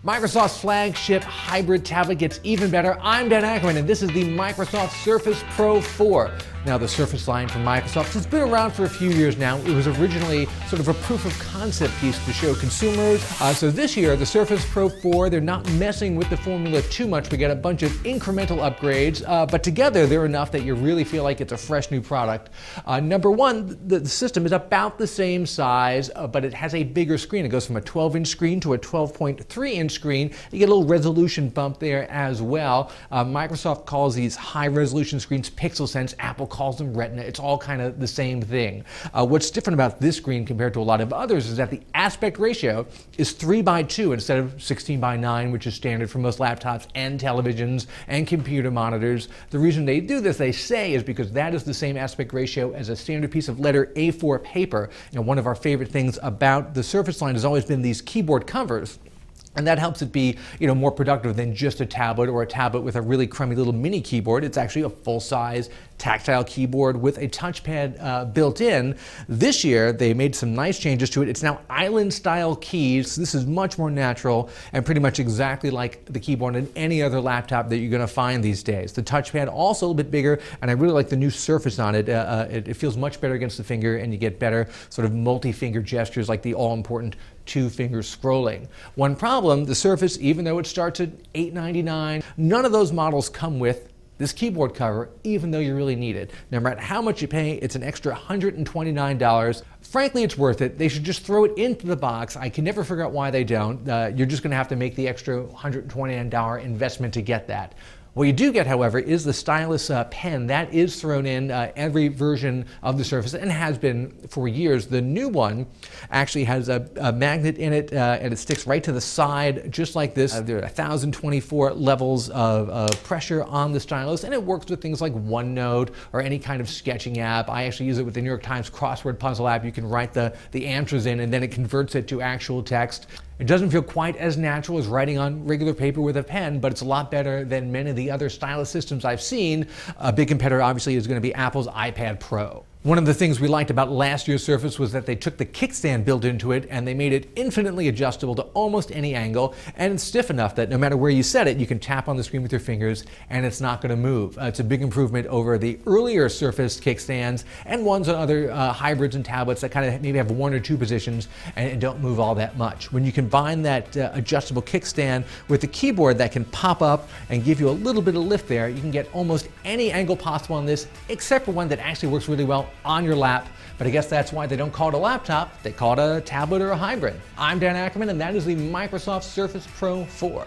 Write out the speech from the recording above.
Microsoft's flagship hybrid tablet gets even better. I'm Dan Ackerman, and this is the Microsoft Surface Pro 4. Now, the Surface line from Microsoft has been around for a few years now. It was originally sort of a proof of concept piece to show consumers. So this year, the Surface Pro 4, they're not messing with the formula too much. We get a bunch of incremental upgrades, but together they're enough that you really feel like it's a fresh new product. Number one, the system is about the same size, but it has a bigger screen. It goes from a 12-inch screen to a 12.3-inch screen. You get a little resolution bump there as well. Microsoft calls these high-resolution screens PixelSense. Apple calls them Retina. It's all kind of the same thing. What's different about this screen compared to a lot of others is that the aspect ratio is 3:2 instead of 16:9, which is standard for most laptops and televisions and computer monitors. The reason they do this, they say, is because that is the same aspect ratio as a standard piece of letter A4 paper. You know, one of our favorite things about the Surface line has always been these keyboard covers. And that helps it be, more productive than just a tablet or a tablet with a really crummy little mini keyboard. It's actually a full-size tactile keyboard with a touchpad built in. This year, they made some nice changes to it. It's now island-style keys. This is much more natural and pretty much exactly like the keyboard in any other laptop that you're going to find these days. The touchpad also a little bit bigger, and I really like the new surface on it. It feels much better against the finger, and you get better sort of multi-finger gestures like the all-important two-finger scrolling. One problem, the Surface, even though it starts at $899, none of those models come with this keyboard cover, even though you really need it. No matter how much you pay, it's an extra $129. Frankly, it's worth it. They should just throw it into the box. I can never figure out why they don't. You're just gonna have to make the extra $129 investment to get that. What you do get, however, is the Stylus Pen. That is thrown in every version of the Surface and has been for years. The new one actually has a magnet in it, and it sticks right to the side, just like this. There are 1,024 levels of pressure on the stylus, and it works with things like OneNote or any kind of sketching app. I actually use it with the New York Times crossword puzzle app. You can write the answers in, and then it converts it to actual text. It doesn't feel quite as natural as writing on regular paper with a pen, but it's a lot better than many of the other stylus systems I've seen. A big competitor, obviously, is going to be Apple's iPad Pro. One of the things we liked about last year's Surface was that they took the kickstand built into it and they made it infinitely adjustable to almost any angle, and it's stiff enough that no matter where you set it, you can tap on the screen with your fingers and it's not going to move. It's a big improvement over the earlier Surface kickstands and ones on other hybrids and tablets that kind of maybe have one or two positions and don't move all that much. When you combine that adjustable kickstand with the keyboard that can pop up and give you a little bit of lift there, you can get almost any angle possible on this, except for one that actually works really well on your lap. But I guess that's why they don't call it a laptop, they call it a tablet or a hybrid. I'm Dan Ackerman, and that is the Microsoft Surface Pro 4.